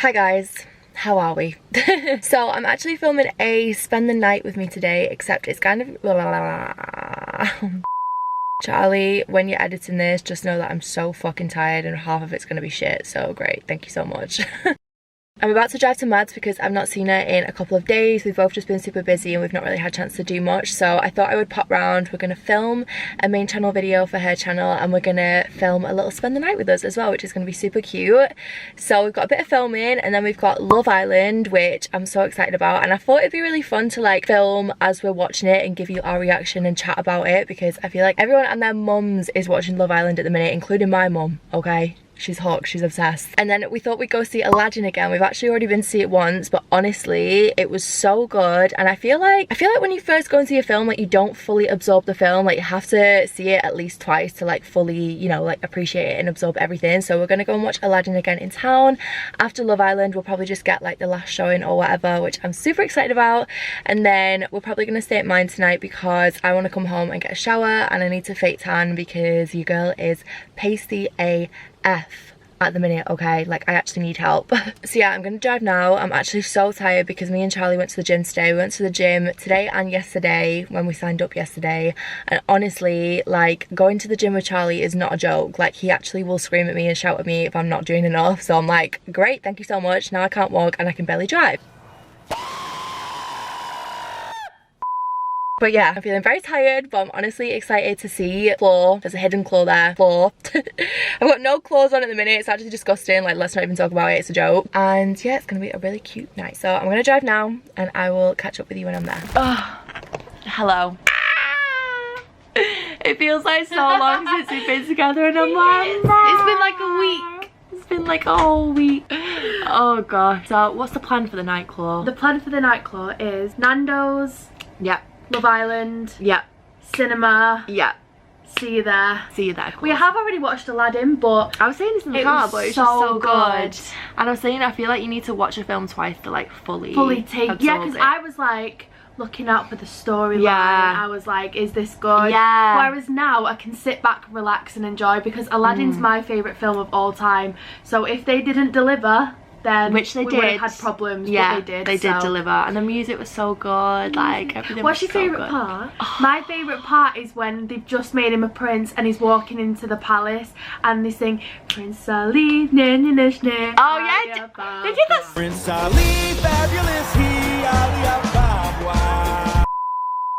Hi guys, how are we? So I'm actually filming a spend the night with me today, except it's kind of Charlie, when you're editing this, just know that I'm so fucking tired and half of it's gonna be shit, so great, thank you so much. I'm about to drive to Mads because I've not seen her in a couple of days. We've both just been super busy and we've not really had a chance to do much, so I thought I would pop round. We're going to film a main channel video for her channel and we're going to film a little spend the night with us as well, which is going to be super cute. So we've got a bit of filming and then we've got Love Island, which I'm so excited about, and I thought it'd be really fun to like film as we're watching it and give you our reaction and chat about it, because I feel like everyone and their mums is watching Love Island at the minute, including my mum, okay? She's hooked, she's obsessed. And then we thought we'd go see Aladdin again. We've actually already been to see it once, but honestly, it was so good. And I feel like when you first go and see a film, like you don't fully absorb the film. Like you have to see it at least twice to like fully, you know, like appreciate it and absorb everything. So we're gonna go and watch Aladdin again in town. After Love Island, we'll probably just get like the last showing or whatever, which I'm super excited about. And then we're probably gonna stay at mine tonight because I wanna come home and get a shower and I need to fake tan because your girl is pasty AF at the minute, okay? Like I actually need help. So yeah, I'm gonna drive now. I'm actually so tired because me and Charlie went to the gym today. We went to the gym today and yesterday when we signed up yesterday, and honestly, like going to the gym with Charlie is not a joke. Like he actually will scream at me and shout at me if I'm not doing enough. So I'm like, great, thank you so much. Now I can't walk and I can barely drive. But yeah, I'm feeling very tired, but I'm honestly excited to see Claw. There's a hidden claw there. Claw. I've got no claws on at the minute. It's actually disgusting. Like, let's not even talk about it. It's a joke. And yeah, it's gonna be a really cute night. So I'm gonna drive now and I will catch up with you when I'm there. Oh, hello. It feels like so long since we've been together and I'm like, it's been like a week. It's been like a whole week. Oh god. So what's the plan for the night, Claw? The plan for the night, Claw, is Nando's. Yep. Love Island. Yep. Cinema. Yep. See you there. See you there. We have already watched Aladdin, but I was saying this in the car, but it's just so good. And I was saying I feel like you need to watch a film twice to like fully take. Yeah, because I was like looking out for the storyline. Yeah. I was like, is this good? Yeah. Whereas now I can sit back, relax and enjoy, because Aladdin's my favourite film of all time. So if they didn't deliver, then which they we did, would have had problems. Yeah, but they did deliver, and the music was so good. Like everything. What's your was so favourite good. part? My favourite part is when they've just made him a prince and he's walking into the palace and they sing Prince Ali, oh yeah, they did that. Prince Ali, fabulous he, Ali Ababa.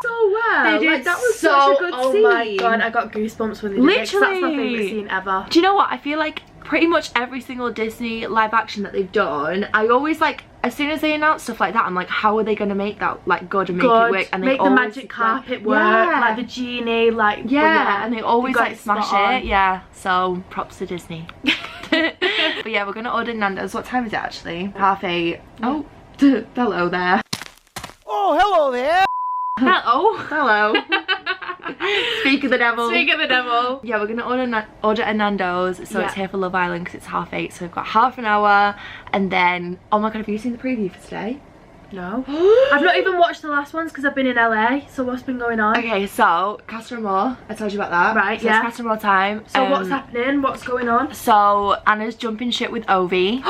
So well. They did like, that was so, such a good scene. Oh my god, I got goosebumps when they did it. That's my favourite scene ever. Do you know what? I feel like pretty much every single Disney live action that they've done, I always like, as soon as they announce stuff like that, I'm like, how are they going to make that like good and make it work? And they make always, the magic carpet work, yeah. like the genie, like yeah, and they always like smash it. Yeah, so props to Disney. But yeah, we're gonna order Nando's. What time is it actually? 8:30. Oh, hello there. Oh, hello there. Hello. Hello. Speak of the devil. Speak of the devil. Yeah, we're gonna order a Nando's, so it's here for Love Island because it's 8:30, so we've got half an hour, and then, oh my god, have you seen the preview for today? No. I've not even watched the last ones because I've been in LA, so what's been going on? Okay, so Casa Amor, I told you about that. Right, so yeah. It's Casa Amor time. So what's happening? What's going on? So Anna's jumping shit with Ovi.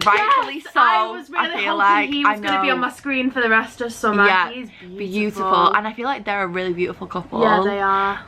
Rightfully yes, so. I was really hoping like he was going to be on my screen for the rest of summer. Yeah, he's beautiful. And I feel like they're a really beautiful couple. Yeah, they are.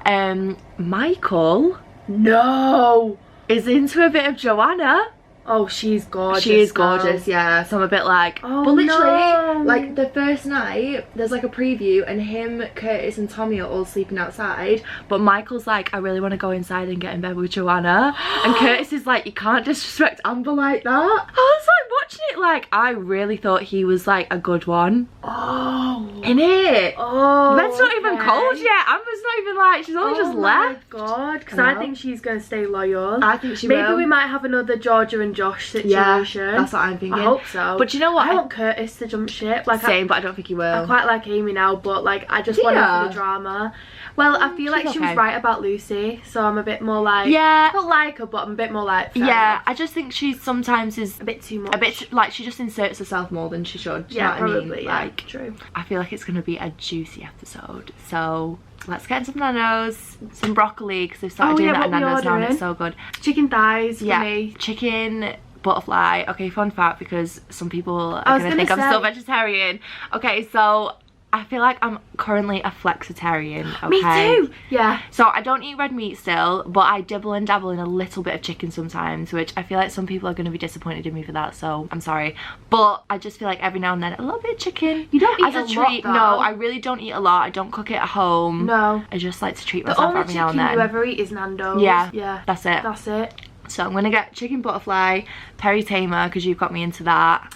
Michael. No. Is into a bit of Joanna. Oh, she's gorgeous. She is gorgeous, yeah. So I'm a bit like, oh, but literally, no. like the first night, there's like a preview, and him, Curtis, and Tommy are all sleeping outside. But Michael's like, I really want to go inside and get in bed with Joanna. And Curtis is like, you can't disrespect Amber like that. I was like watching it, like I really thought he was like a good one. Oh, in it. Oh, Red's not even cold yet. Amber's not even like, she's only just left. Oh my god, because I think she's going to stay loyal. I think she Maybe will. we might have another Georgia and Josh situation. Yeah, that's what I'm thinking. I hope so. But you know what? I want Curtis to jump ship. Like same, but I don't think he will. I quite like Amy now, but like I just want her for the drama. Well, I feel like she was right about Lucy, so I'm a bit more like, yeah, not like her, but I'm a bit more like, yeah, I just think she sometimes is a bit too much. A bit like she just inserts herself more than she should. Yeah, you know what probably. I mean? Yeah, like, true. I feel like it's gonna be a juicy episode. So let's get some Nando's, some broccoli, because they've started doing that at Nando's now and it's so good. Chicken thighs for yeah, me. chicken butterfly. Okay, fun fact, because some people are gonna think I'm still vegetarian. Okay, so I feel like I'm currently a flexitarian, okay? Me too! Yeah. So I don't eat red meat still, but I dibble and dabble in a little bit of chicken sometimes, which I feel like some people are going to be disappointed in me for that, so I'm sorry. But I just feel like every now and then a little bit of chicken. You don't eat as a lot, treat. though. No, I really don't eat a lot. I don't cook it at home. No. I just like to treat myself every now and The only then. chicken you ever eat is Nando's. Yeah. Yeah. That's it. That's it. So I'm gonna get chicken butterfly, peri tamer, because you've got me into that,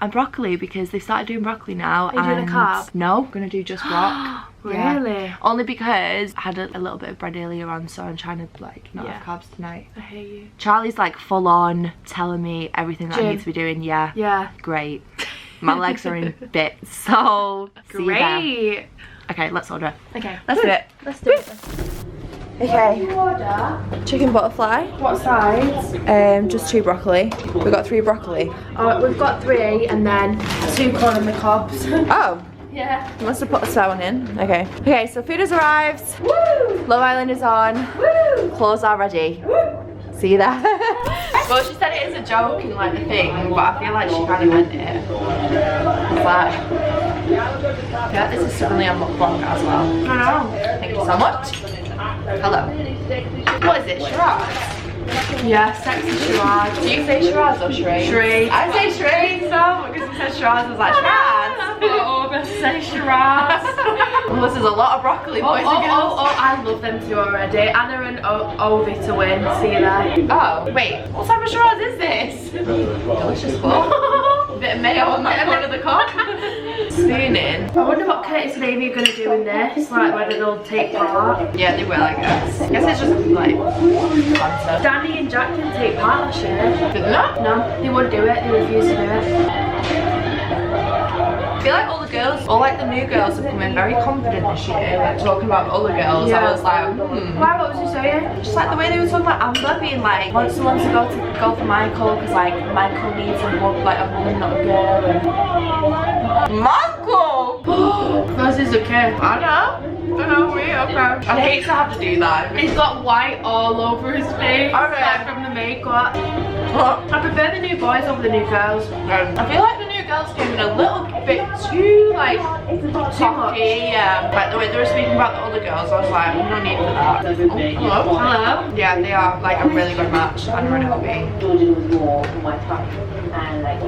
and broccoli, because they've started doing broccoli now. Are you doing a carb? No, I'm gonna do just brock. Really? Yeah. Only because I had a little bit of bread earlier on, so I'm trying to like not have carbs tonight. I hear you. Charlie's like full on telling me everything that I need to be doing. Yeah. Yeah. Great. My legs are in bits, so see you there. Great. Okay, let's order. Okay. Let's do it. Let's do it. Okay. You order? Chicken butterfly. What size? Just 2 broccoli. We've got 3 broccoli. Oh, we've got 3 and then 2 corn on the cobs. Oh. Yeah. You must have put the spare one in. Okay. Okay, so food has arrived. Woo! Love Island is on. Woo! Clothes are ready. Woo! See you there. Well, she said it is a joke in like the thing, but I feel like she kind of meant it. It's like, yeah, this is suddenly on mukbang as well. I know. Thank you so much. Hello. What is it? Shiraz? Yeah, sexy Shiraz. Do you say Shiraz or Shiraz? Shiraz. I say Shiraz, so because you said Shiraz, I was like Shiraz. Oh, best say Shiraz. Well, this is a lot of broccoli, boys and girls. Oh, I love them two already. Anna and Ovi to win. See you there. Oh, wait. What type of Shiraz is this? Delicious bowl. Bit of mayo on that corner of the cup. Spooning. I wonder what Curtis and Amy are going to do in this. Like, whether they'll take part. Yeah, they will, I guess. I guess it's just like banter. Danny and Jack didn't take part last year. Did they not? No, they wouldn't do it. They refused to do it. I feel like all the girls, all like the new girls have come in very confident this year, like talking about other girls. Yeah. I was like, Why? What was you saying? Just like the way they were talking about Amber being like, wants someone to go for Michael because like Michael needs a woman, like a woman, not a girl. And... Michael! This is a kid. I know. Okay. I hate to have to do that. He's got white all over his face. Okay. Like from the makeup. I prefer the new boys over the new girls. I feel like the new girls came in a little bit too like cocky, yeah. Like the way they were speaking about the other girls, I was like, no need for that. Oh, hello. Hello. Yeah, they are like a really good match. Anna and Obi.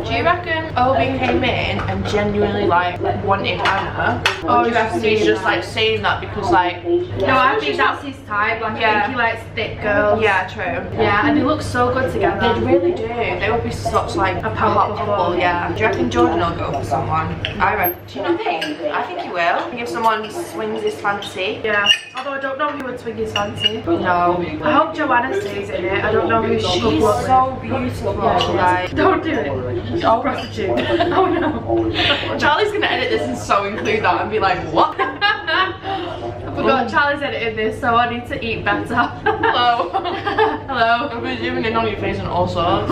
Do you reckon Obi came in and genuinely like wanted Anna? Or do you reckon he's just like saying that because like... No, I think that's his type. Like, I think he likes thick girls. Yeah, true. Yeah, and they look so good together. They really do. They would be such like a power hot couple. couple, yeah. Do you reckon Jordan will go for someone? I reckon. Do you not think? I think he will. I think if someone swings his fancy. Yeah. Although I don't know who would swing his fancy. No. I hope Joanna stays in it. I don't know who she'll She's couple up so beautiful. Yeah, she is. Like, Don't do it. She's a prostitute. Oh no. Charlie's gonna edit this and so include that and be like, what? I forgot Charlie's editing this, so I need to eat better. Hello. Hello. I'm zooming in on your face and all sorts.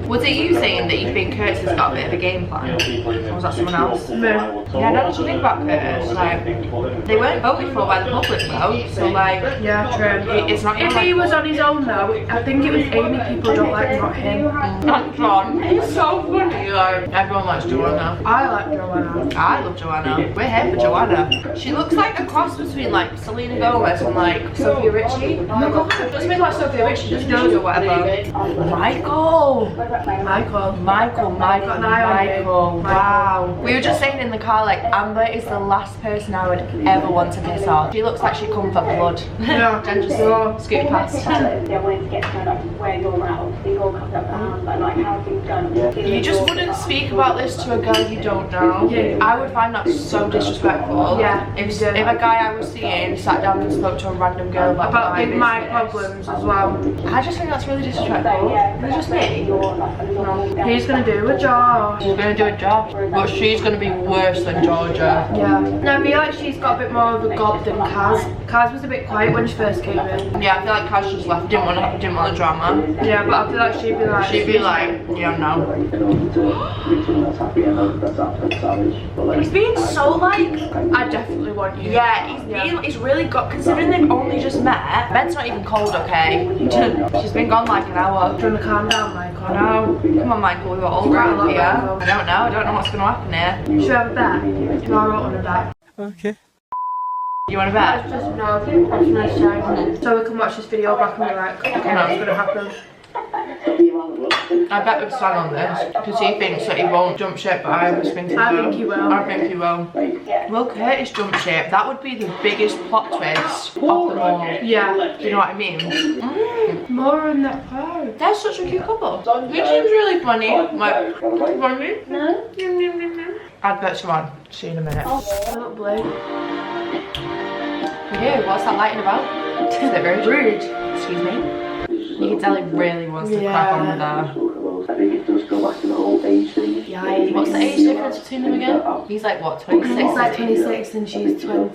Was it you saying that you think Curtis has got a bit of a game plan? Or was that someone else? Me. Yeah, I don't know what you think about Curtis. Like, they weren't voted for by the public though, so like, Yeah, true. it's not If he was on his own though, I think it was Amy people don't like, not him. Not John. He's so funny. Like, everyone likes Joanna. I like Joanna. I love Joanna. We're here for Joanna. She looks like a cross between like Selena Gomez and like Sophia Richie. Oh my god. Doesn't mean like Sophia Richie just knows or whatever. Michael. Michael. Got an eye on you. Wow. We were just saying in the car like Amber is the last person I would ever want to piss off. She looks like she'd come for blood. Yeah. And just scoot past. You just wouldn't speak about this to a girl you don't know. Yeah. I would find that so disrespectful. Yeah. If a guy I was seeing sat down and spoke to a random girl about my problems as well. I just think that's really disrespectful. It's just me. No. He's gonna do a job. She's gonna do a job, but she's gonna be worse than Georgia. Yeah. No, I feel like she's got a bit more of a gob than Kaz. Kaz was a bit quiet when she first came in. Yeah, I feel like Kaz just left. Didn't want the drama. Yeah, but I feel like she'd be like, yeah, no. He's being so like I definitely want you. Yeah, he's really got, considering they've only just met. Bed's not even cold, okay? She's been gone like an hour. Do you want to calm down, Michael? I know. Come on, Michael, we were all around here. I don't know what's going to happen here. Should we have a bet? No, I don't want a bet. Okay. You want to bet? Just no, that's a nice time. So we can watch this video back and be like, okay, what's going to happen? I bet we've swung on this because he thinks that he won't jump ship, but I was thinking I think he will. I think he will. Will Curtis jump ship? That would be the biggest plot twist of them all. Yeah. Do you know what I mean? More in that part. They're such a cute couple. He seems really funny. Like, funny? No. Adverts are on. See you in a minute. I look blue. Yeah, what's that lighting about? Is it very rude? Excuse me. You can tell he really wants to crack on with her. I think it does go back to the whole age thing. Yeah, what's the age difference between them again? He's like what, 26? He's like 26 and she's 21.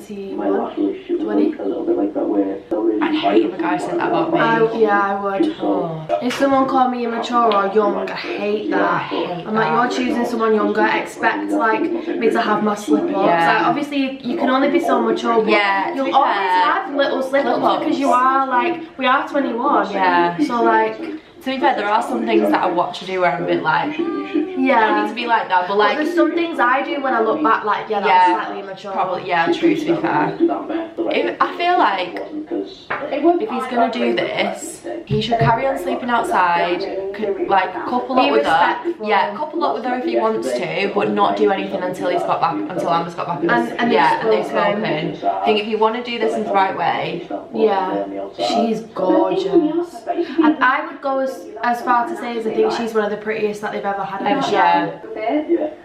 20. A little bit like that where I'd hate if a guy said that about me. Yeah, I would. Oh. If someone called me immature or young, I hate that. I'm like, you're choosing someone younger, expect like me to have my slip-ups. Yeah. Like, obviously you can only be so mature, but Yeah, you'll always have little slip-ups because you are like, we are 21. Yeah. So like, To be fair, there are some things that I watch you do where I'm a bit like, yeah. I don't need to be like that, but like, there's some things I do when I look back like, yeah, that was slightly immature. probably, yeah, true, to be fair. I feel like if he's gonna do this, he should carry on sleeping outside, like couple up with her. Yeah, couple up with her if he wants to, but not do anything until he's got back, until Amber's got back. And they've spoken. I think if you want to do this in the right way, yeah, she's gorgeous. And I would go as far to say as I think she's one of the prettiest that they've ever had. yeah.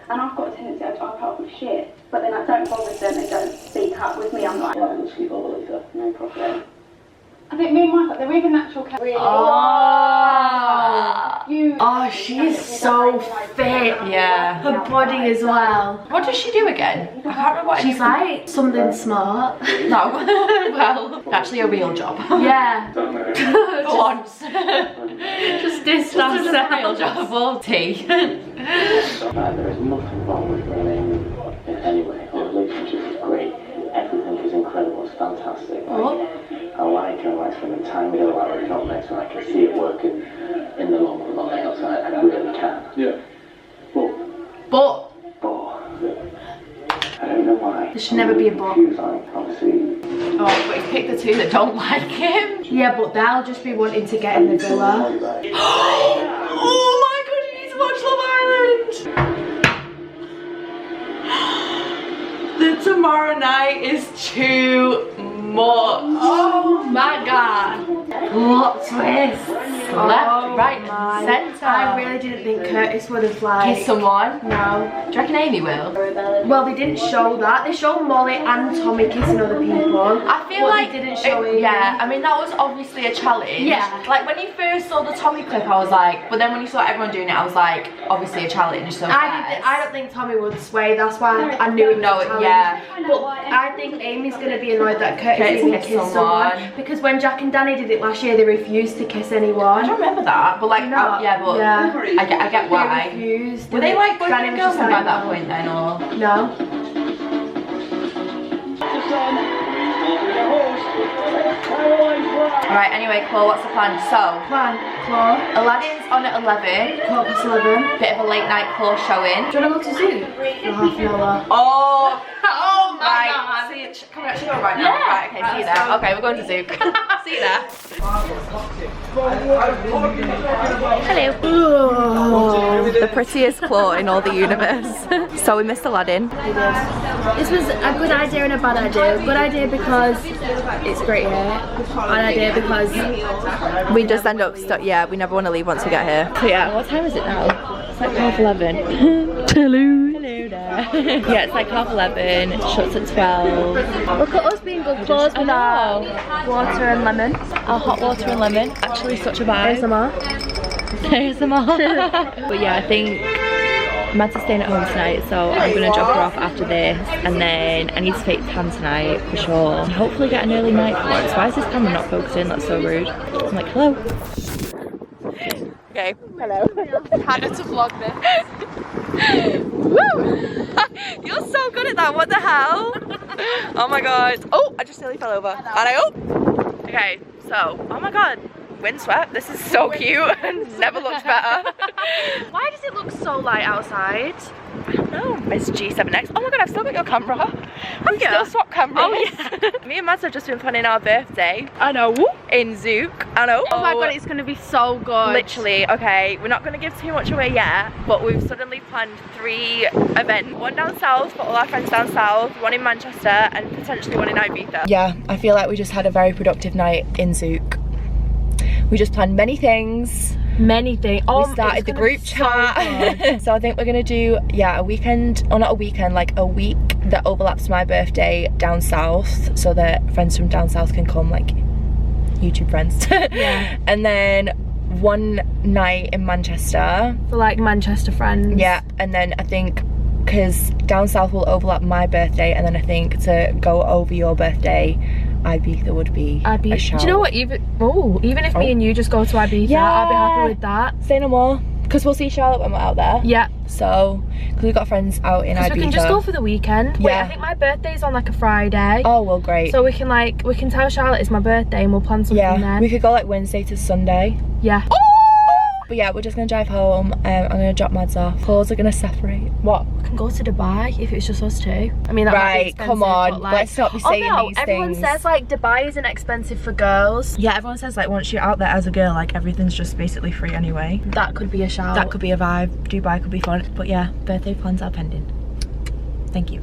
And I've got a tendency to put up with shit, but then I don't bother with them, they don't speak up with me, I'm like, no problem. I think me and Michael, they're even natural chemistry. Oh, she's so fit. Yeah. Her body as well. What does she do again? I can't remember what She's like something smart. No. Well, actually a real job. Yeah. For once. Just distance Just a real job. Or tea. There is nothing wrong with Renee in any way. Our relationship is great. Everything is incredible. It's fantastic. I like her. I like spending time with her. I like not next, and I can see it working in the long run. I really can. Yeah. But I don't know why. there should never be a but. Obviously. Oh, but he picked the two that don't like him. Yeah, but they'll just be wanting to get in the villa. Oh my god, you need to watch Love Island. The tomorrow night is too much. Oh my god. Plot twist. Left, right, and centre. I really didn't think Curtis would have like Kiss someone. No. Do you reckon Amy will? Well, they didn't show that. They showed Molly and Tommy kissing other people. I feel like they didn't show Amy. Yeah, I mean that was obviously a challenge. Yeah. Like when you first saw the Tommy clip, I was like, but then when you saw everyone doing it, I was like, obviously a challenge. So I don't think Tommy would sway. That's why I knew it was a challenge. Yeah. But I think Amy's gonna be annoyed that Curtis didn't kiss someone because when Jack and Danny did it last year, they refused to kiss anyone. I don't remember that, but like, yeah, but I get why. They refused. Were they like boyfriend Danny and was just girlfriend by like, that point then, or? No. Alright, anyway, Chloe, what's the plan? So, Chloe. Aladdin's on at 11. 11. Bit of a late night Chloe showing. Do you want to go to zoo? For half an hour. Oh my God. See you, come on, actually go right now. Yeah. Right, okay, see you there. Okay, we're going to zoo. See you there. Hello. Oh, the prettiest Chloe in all the universe. So we missed Aladdin. This was a good idea and a bad idea. Good idea because it's great here. Bad idea because we just end up stuck. Yeah, we never want to leave once we get here. So yeah, what time is it now? It's like 11:30. Hello. Hello there. Yeah, it's like 11:30. It shuts at 12. look at us being good clothes with our water and lemon. Our hot water and lemon. Actually, such a vibe. ASMR. But yeah, I think Matt's staying at home tonight, so I'm gonna drop her off after this, and then I need to take Tan tonight for sure. And hopefully get an early night for it. Why is this camera not focusing? That's so rude. I'm like, hello. Okay. Hello. Hannah to vlog this. Woo! You're so good at that, what the hell? Oh my god. Oh, I just nearly fell over. And okay, so, oh my god. Windswept, this is so cute and never looked better. Why does it look so light outside? I don't know. It's G7X. Oh my god, I've still got your camera. We've still swapped cameras. Oh yeah. Me and Mads have just been planning our birthday. I know. In Zouk. I know. Oh my god, it's gonna be so good. Literally, okay, we're not gonna give too much away yet, but we've suddenly planned 3 events. One down south for all our friends down south, one in Manchester, and potentially one in Ibiza. Yeah, I feel like we just had a very productive night in Zouk. We just planned many things. Many things. We started the group chat. So I think we're gonna do, yeah, a weekend, or not a weekend, like a week that overlaps my birthday down south, so that friends from down south can come, like YouTube friends. Yeah. And then one night in Manchester. For like Manchester friends. Yeah, and then I think, because down south will overlap my birthday, and then I think to go over your birthday, Ibiza would be a shout. Do you know what, even if me and you just go to Ibiza, yeah, I'd be happy with that. Say no more, because we'll see Charlotte when we're out there. Yeah. So, because we've got friends out in Ibiza. We can just go for the weekend. Yeah. Wait, I think my birthday's on like a Friday. Oh, well, great. So we can tell Charlotte it's my birthday and we'll plan something then. We could go like Wednesday to Sunday. Yeah. But yeah, we're just gonna drive home. I'm gonna drop Mads off. Clothes are gonna separate. What? We can go to Dubai if it's just us two. I mean, that might be expensive, come on, but, like, let's not be saying these everyone things. says like Dubai isn't expensive for girls. Yeah, everyone says like once you're out there as a girl, like everything's just basically free anyway. That could be a shout. That could be a vibe. Dubai could be fun. But yeah, birthday plans are pending. Thank you.